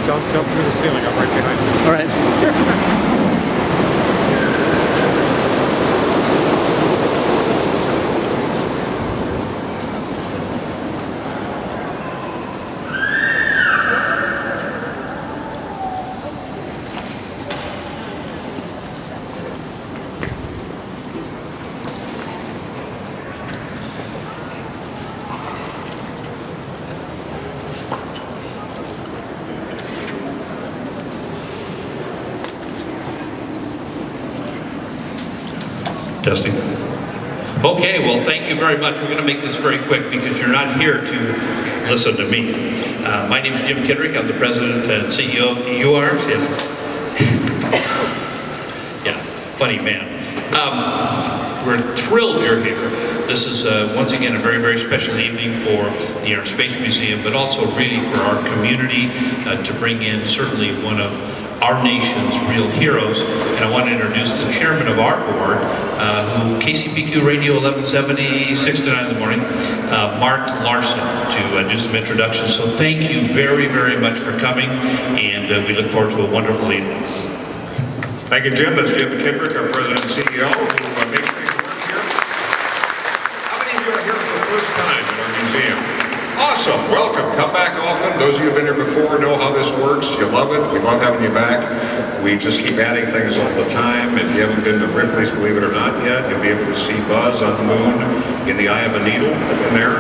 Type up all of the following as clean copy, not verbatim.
Don't jump through the ceiling. I'm right behind you. All right. Testing. Okay, well, thank you very much. We're going to make this very quick because you're not here to listen to me. My name is Jim Kidrick. I'm the president and CEO of UARS. Yeah, funny man. We're thrilled you're here. This is, once again, a very, very special evening for the Air and Space Museum, but also really for our community to bring in certainly one of our nation's real heroes. And I want to introduce the chairman of our board, who KCBQ Radio 1170, 6 to 9 in the morning, Mark Larson, to do some introductions. So thank you very, very much for coming, and we look forward to a wonderful evening. Thank you, Jim. That's Jim McKendrick, our president and CEO, who makes things work here. How many of you are here for the first time in our museum? Awesome. Welcome. Come back often. Those of you who have been here before know how this works. You love it. We love having you back. We just keep adding things all the time. If you haven't been to Ripley's, believe it or not yet, you'll be able to see Buzz on the moon in the eye of a needle in there.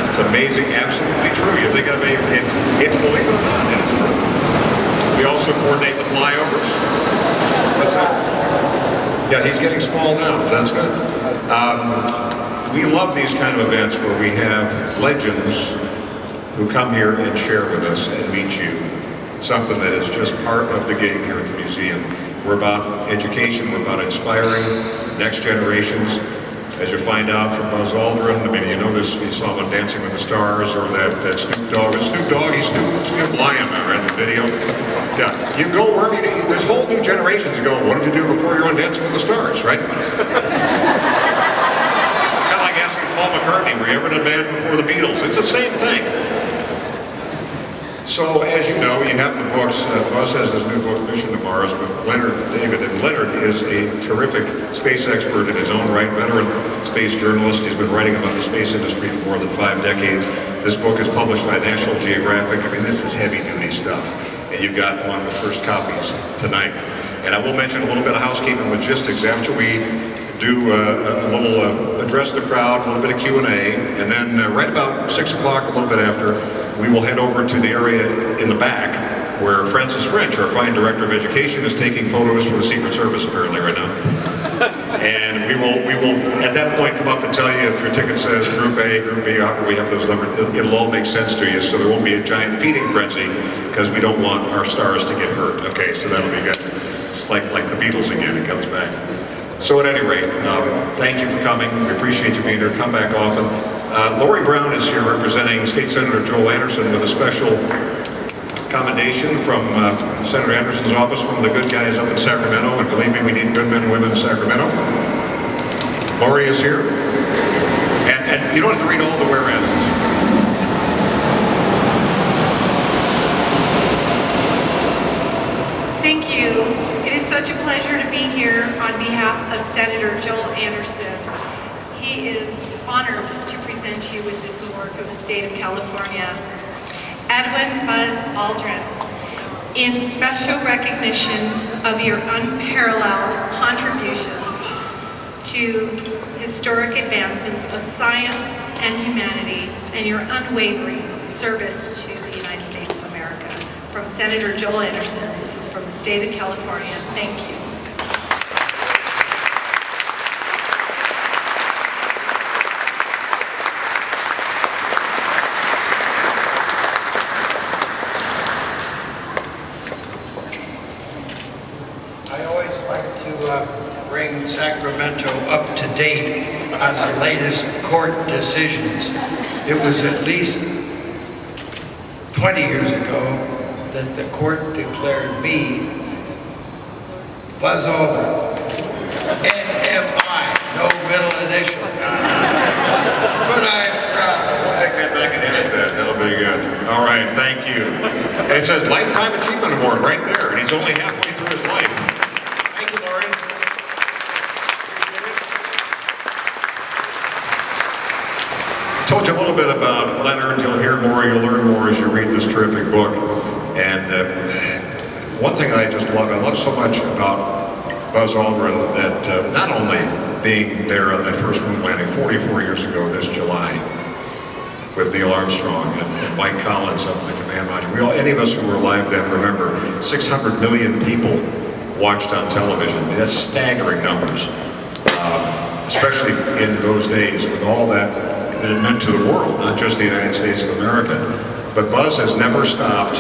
It's amazing. Absolutely true. You think it's believe it or not, and it's true. We also coordinate the flyovers. What's that? Yeah, he's getting small now. That's good. We love these kind of events where we have legends who come here and share with us and meet you. Something that is just part of the game here at the museum. We're about education, we're about inspiring next generations. As you find out from Buzz Aldrin, I mean, you know this, you saw him on Dancing with the Stars, or that Snoop Dogg. Snoop Dogg, he's Snoop Lion, I read the video. Yeah, you go wherever you need, there's whole new generations go, what did you do before you were on Dancing with the Stars, right? Paul McCartney, were you ever a band before the Beatles? It's the same thing. So, as you know, you have the books. Buzz has his new book, Mission to Mars, with Leonard David. And Leonard is a terrific space expert in his own right, veteran space journalist. He's been writing about the space industry for more than 5 decades. This book is published by National Geographic. I mean, this is heavy-duty stuff. And you've got one of the first copies tonight. And I will mention a little bit of housekeeping logistics after we do a little address the crowd, a little bit of Q&A, and then right about 6 o'clock, a little bit after, we will head over to the area in the back where Francis French, our fine director of education, is taking photos for the Secret Service apparently right now. And we will at that point come up and tell you if your ticket says Group A, Group B, however we have those numbers, it'll all make sense to you, so there won't be a giant feeding frenzy because we don't want our stars to get hurt. Okay, so that'll be good. It's like the Beatles again, it comes back. So at any rate, thank you for coming. We appreciate you being here. Come back often. Lori Brown is here representing State Senator Joel Anderson with a special commendation from Senator Anderson's office, one of the good guys up in Sacramento. And believe me, we need good men and women in Sacramento. Lori is here. And you don't have to read all the whereases. Thank you. It is such a pleasure to be here on behalf of Senator Joel Anderson. He is honored to present you with this award from the state of California. Edwin Buzz Aldrin, in special recognition of your unparalleled contributions to historic advancements of science and humanity and your unwavering service to the United States of America. From Senator Joel Anderson, this is from the state of California. Thank you. I always like to bring Sacramento up to date on the latest court decisions. It was at least 20 years ago that the court declared me, Buzz Aldrin, NMI, no middle initial. But I'm proud. Take that back in get that. That'll be good. All right, thank you. And it says Lifetime Achievement Award right there, and he's only halfway through his life. Thank you, Lauren. Told you a little bit about Leonard. You'll hear more, you'll learn more as you read this terrific book. And one thing I just love, I love so much about Buzz Aldrin that not only being there on that first moon landing 44 years ago this July with Neil Armstrong and Mike Collins up in the command module. Any of us who were alive then remember 600 million people watched on television. That's staggering numbers, especially in those days with all that it meant to the world, not just the United States of America. But Buzz has never stopped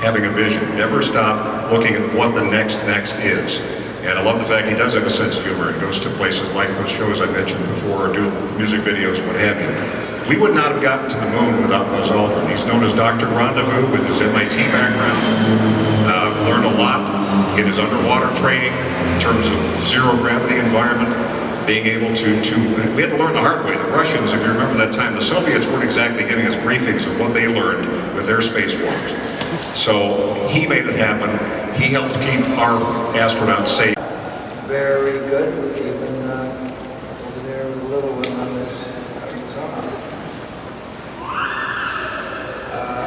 having a vision, never stopped looking at what the next is. And I love the fact he does have a sense of humor. He goes to places like those shows I mentioned before, or do music videos, what have you. We would not have gotten to the moon without Buzz Aldrin. He's known as Dr. Rendezvous with his MIT background. Learned a lot in his underwater training in terms of zero gravity environment. Being able to we had to learn the hard way. The Russians, if you remember that time, the Soviets weren't exactly giving us briefings of what they learned with their spacewalks. So he made it happen. He helped keep our astronauts safe. Very good, even over there, the little one on his arm.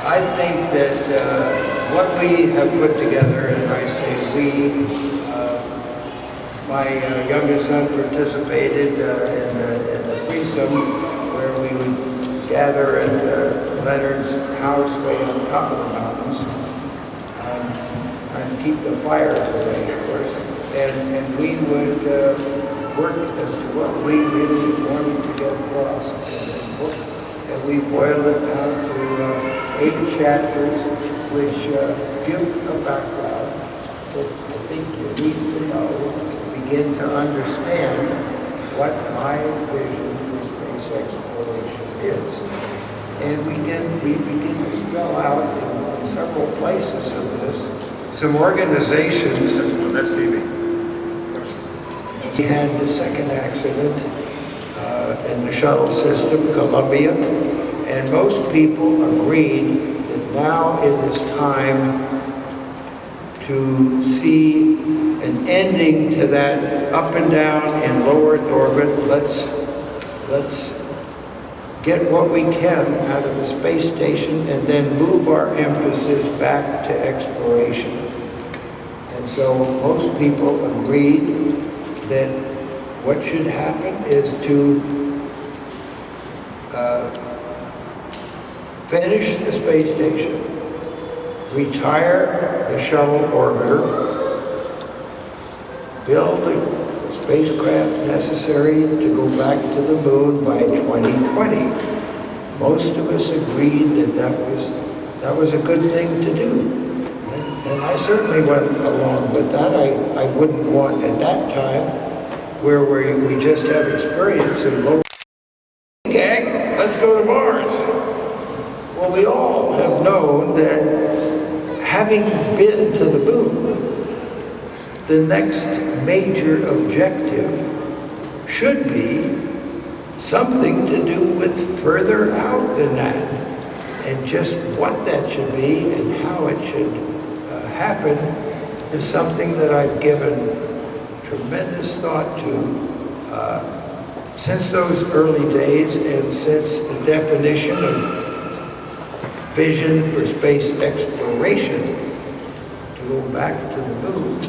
I think that what we have put together, and I say we, my youngest son participated in the threesome where we would gather at Leonard's house way on top of the mountains and keep the fires away, of course. And we would work as to what we really wanted to get across in the book. And we boiled it down to 8 chapters, which give a background that I think you need to know begin to understand what my vision for space exploration is. And we begin to spell out in several places of this some organizations. That's TV. We had the second accident in the shuttle system, Columbia, and most people agreed that now it is time to see an ending to that up and down in low Earth orbit. Let's get what we can out of the space station and then move our emphasis back to exploration. And so most people agreed that what should happen is to finish the space station, retire the shuttle orbiter, build the spacecraft necessary to go back to the moon by 2020. Most of us agreed that was a good thing to do. And I certainly went along with that. I wouldn't want at that time, where we just have experience in low gang, let's go to Mars. Well, we all have known that having been to the moon, the next major objective should be something to do with further out than that. And just what that should be and how it should happen is something that I've given tremendous thought to since those early days and since the definition of vision for space exploration to go back to the moon.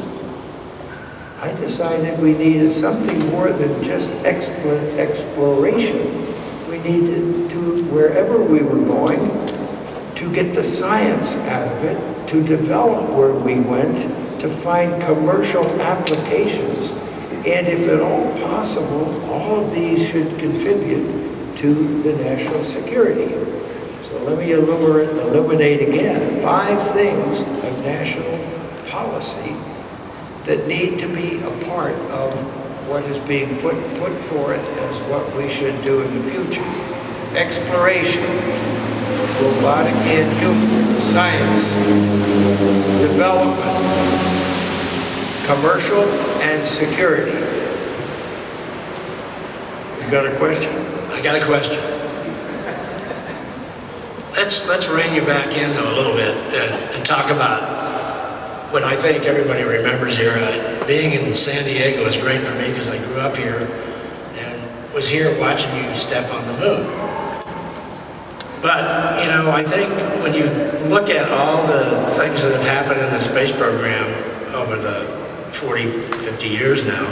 I decided we needed something more than just exploration. We needed to, wherever we were going, to get the science out of it, to develop where we went, to find commercial applications. And if at all possible, all of these should contribute to the national security. So let me illuminate again 5 things of national policy that need to be a part of what is being put forth as what we should do in the future. Exploration, robotic and human, science, development, commercial, and security. You got a question? I got a question. let's rein you back in though a little bit and talk about what I think everybody remembers here. Being in San Diego was great for me because I grew up here and was here watching you step on the moon. But, you know, I think when you look at all the things that have happened in the space program over the 40, 50 years now,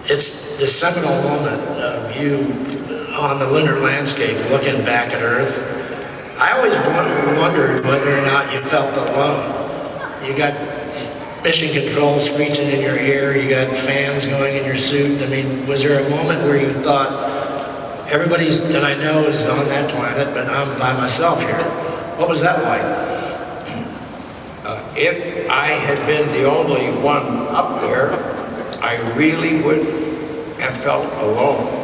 it's the seminal moment of you on the lunar landscape looking back at Earth. I always wondered whether or not you felt alone. You got mission control screeching in your ear, you got fans going in your suit. I mean, was there a moment where you thought, everybody that I know is on that planet, but I'm by myself here? What was that like? If I had been the only one up there, I really would have felt alone.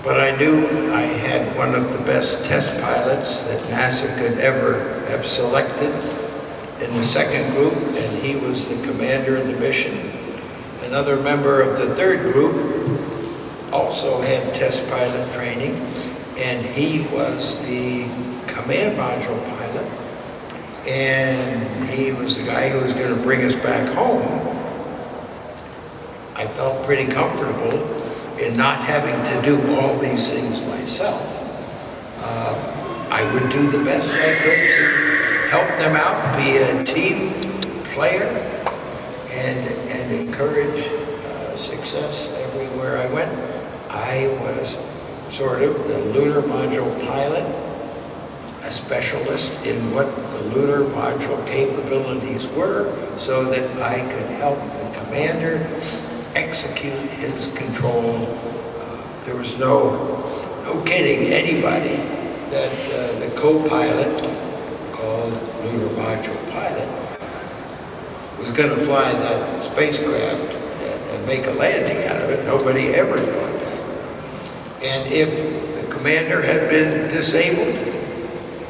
But I knew I had one of the best test pilots that NASA could ever have selected in the second group, and he was the commander of the mission. Another member of the third group also had test pilot training, and he was the command module pilot, and he was the guy who was going to bring us back home. I felt pretty comfortable in not having to do all these things myself. I would do the best I could to help them out, be a team player, and encourage success everywhere I went. I was sort of the lunar module pilot, a specialist in what the lunar module capabilities were, so that I could help the commander execute his control. There was no kidding anybody that the co-pilot, called lunar module pilot, was going to fly that spacecraft and make a landing out of it. Nobody ever thought that. And if the commander had been disabled,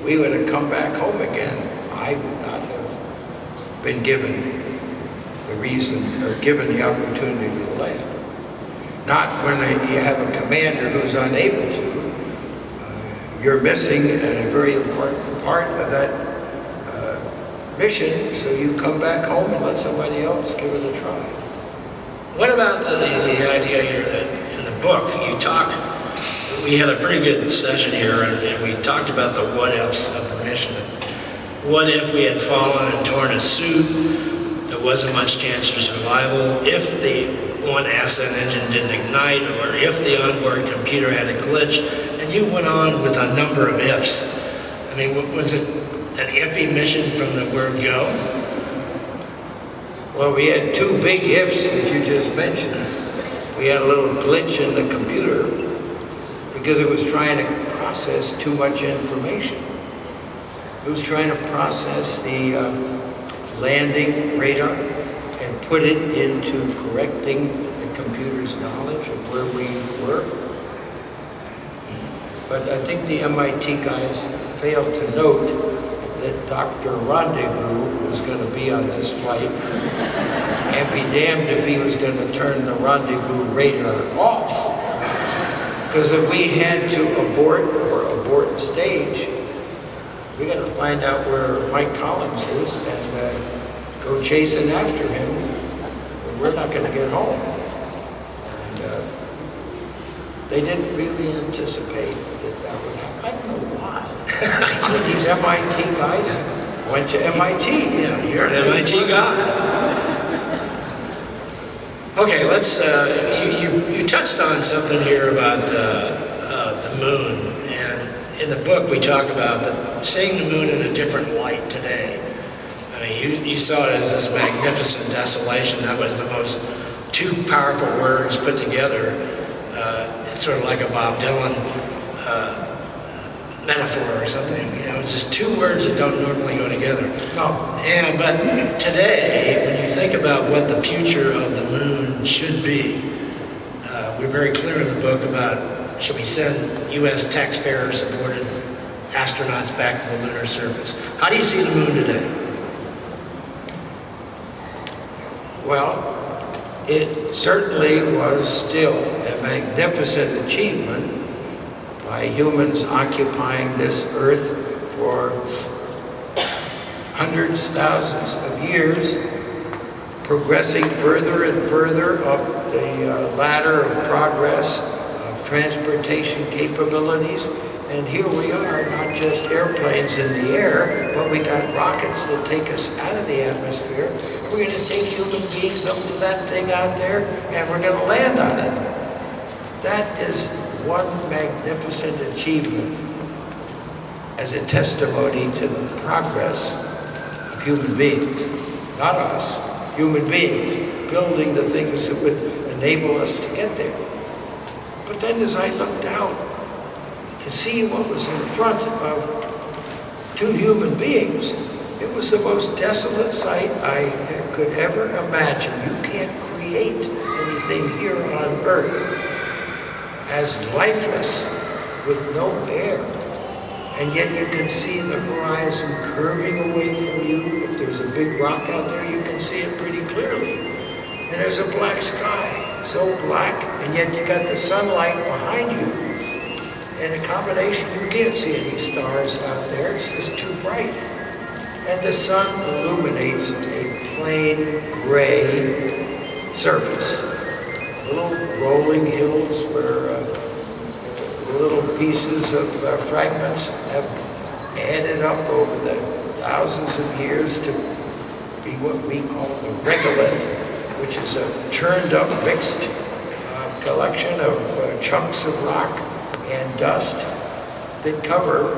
we would have come back home again. I would not have been given the reason or given the opportunity to land. Not when you have a commander who's unable to. You're missing a very important part of that mission, so you come back home and let somebody else give it a try. What about the idea here that in the book you talk, we had a pretty good session here and we talked about the what ifs of the mission. What if we had fallen and torn a suit? There wasn't much chance of survival. If the one ascent engine didn't ignite, or if the onboard computer had a glitch, and you went on with a number of ifs. I mean, was it an iffy mission from the word go? Well, we had two big ifs that you just mentioned. We had a little glitch in the computer because it was trying to process too much information. It was trying to process the landing radar and put it into correcting the computer's knowledge of where we were. But I think the MIT guys failed to note that Dr. Rendezvous was going to be on this flight, and be damned if he was going to turn the rendezvous radar off. Because if we had to abort stage, we got to find out where Mike Collins is and go chasing after him, and we're not going to get home. And they didn't really anticipate that would happen. I don't know why. These MIT guys went to MIT. Yeah, you're an MIT guy. Okay, let's, you touched on something here about the moon. And in the book we talk about seeing the moon in a different light today. I mean, you saw it as this magnificent desolation. That was the most two powerful words put together. It's sort of like a Bob Dylan metaphor or something, you know, just two words that don't normally go together. No. And but today, when you think about what the future of the moon should be, we're very clear in the book about should we send U.S. taxpayer-supported astronauts back to the lunar surface. How do you see the moon today? Well, it certainly was still a magnificent achievement by humans occupying this earth for hundreds, thousands of years, progressing further and further up the ladder of progress of transportation capabilities. And here we are, not just airplanes in the air, but we got rockets that take us out of the atmosphere. We're going to take human beings up to that thing out there, and we're going to land on it. That is one magnificent achievement as a testimony to the progress of human beings. Not us, human beings, building the things that would enable us to get there. But then as I looked out to see what was in front of two human beings, it was the most desolate sight I could ever imagine. You can't create anything here on Earth as lifeless with no air. And yet you can see the horizon curving away from you. If there's a big rock out there, you can see it pretty clearly. And there's a black sky, so black, and yet you got the sunlight behind you. And a combination, you can't see any stars out there, it's just too bright. And the sun illuminates a plain gray surface. Little rolling hills where little pieces of fragments have added up over the thousands of years to be what we call the regolith, which is a churned up mixed collection of chunks of rock and dust that cover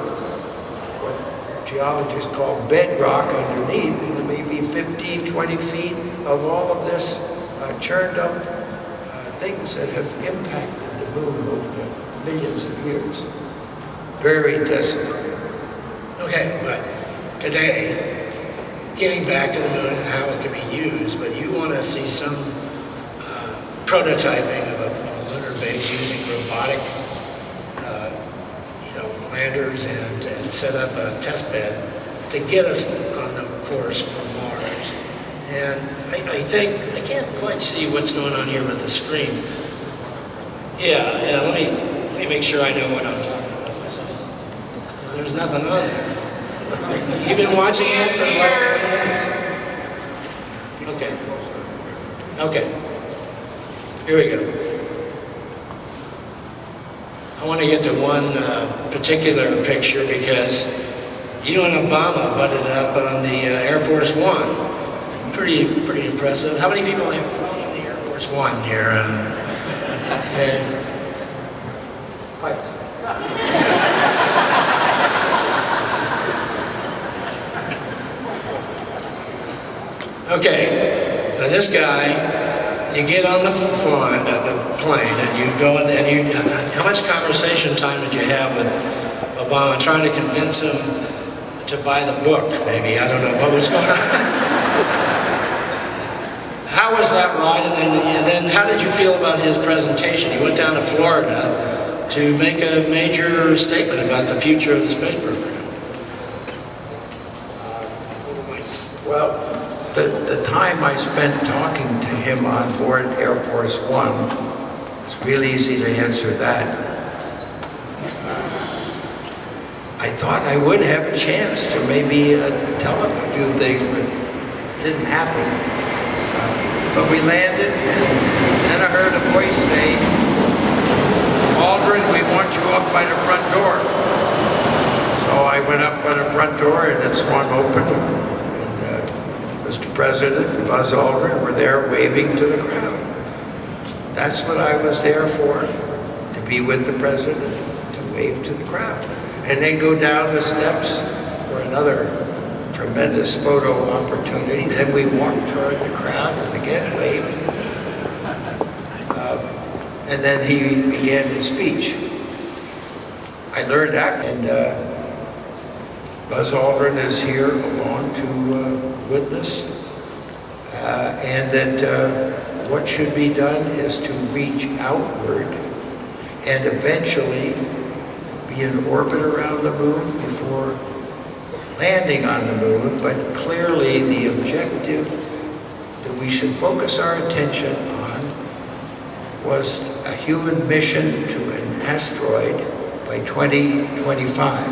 what geologists call bedrock underneath, and there may be 15, 20 feet of all of this churned up things that have impacted the moon over the millions of years. Very desolate. Okay, but today, getting back to the moon and how it can be used, but you want to see some prototyping of a lunar base using robotic landers and set up a test bed to get us on the course for Mars. And I think, I can't quite see what's going on here with the screen. Yeah, let me make sure I know what I'm talking about myself. There's nothing on there. You've been watching it for like 20 minutes? Okay. Here we go. I want to get to one particular picture because you and Obama butted up on the Air Force One. Pretty impressive. How many people have flown on the Air Force One here? Okay, now this guy, you get on the plane and you go in and you, how much conversation time did you have with Obama trying to convince him to buy the book, maybe? I don't know what was going on. How was that ride? And then how did you feel about his presentation? He went down to Florida to make a major statement about the future of the space program. Well, the time I spent talking to him on board Air Force One, it's real easy to answer that. I thought I would have a chance to maybe tell him a few things, but it didn't happen. But we landed, and then I heard a voice say, "Aldrin, we want you up by the front door." So I went up by the front door, and it swung open. Mr. President and Buzz Aldrin were there waving to the crowd. That's what I was there for, to be with the President, to wave to the crowd. And then go down the steps for another tremendous photo opportunity. Then we walked toward the crowd and again waved. And then he began his speech. I learned that, and Buzz Aldrin is here along to witness, and that what should be done is to reach outward and eventually be in orbit around the moon before landing on the moon, but clearly the objective that we should focus our attention on was a human mission to an asteroid, by 2025.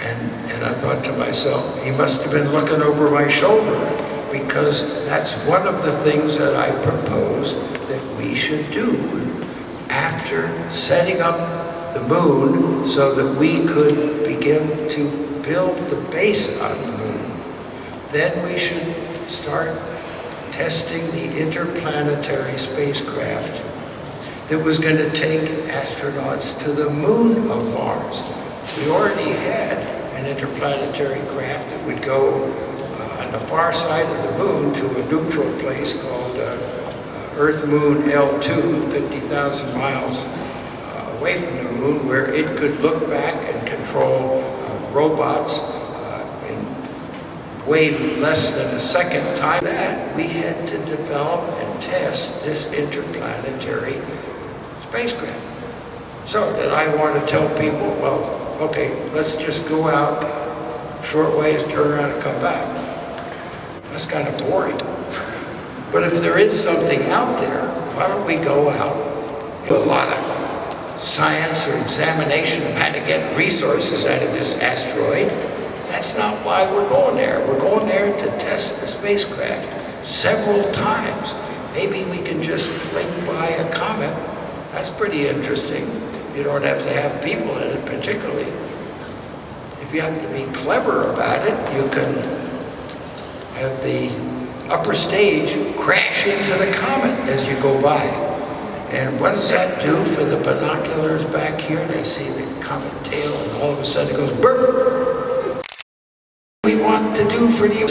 And I thought to myself, he must have been looking over my shoulder, because that's one of the things that I proposed that we should do after setting up the moon so that we could begin to build the base on the moon. Then we should start testing the interplanetary spacecraft that was going to take astronauts to the moon of Mars. We already had an interplanetary craft that would go on the far side of the moon to a neutral place called Earth-Moon L2, 50,000 miles away from the moon, where it could look back and control robots in way less than a second time. That we had to develop and test this interplanetary spacecraft. So did I want to tell people, well, okay, let's just go out short ways, turn around and come back? That's kind of boring. But if there is something out there, why don't we go out? Do a lot of science or examination of how to get resources out of this asteroid. That's not why we're going there. We're going there to test the spacecraft several times. Maybe we can just fling by a comet. That's pretty interesting. You don't have to have people in it particularly. If you have to be clever about it, you can have the upper stage crash into the comet as you go by. And what does that do for the binoculars back here? They see the comet tail and all of a sudden it goes burp. We want to do for the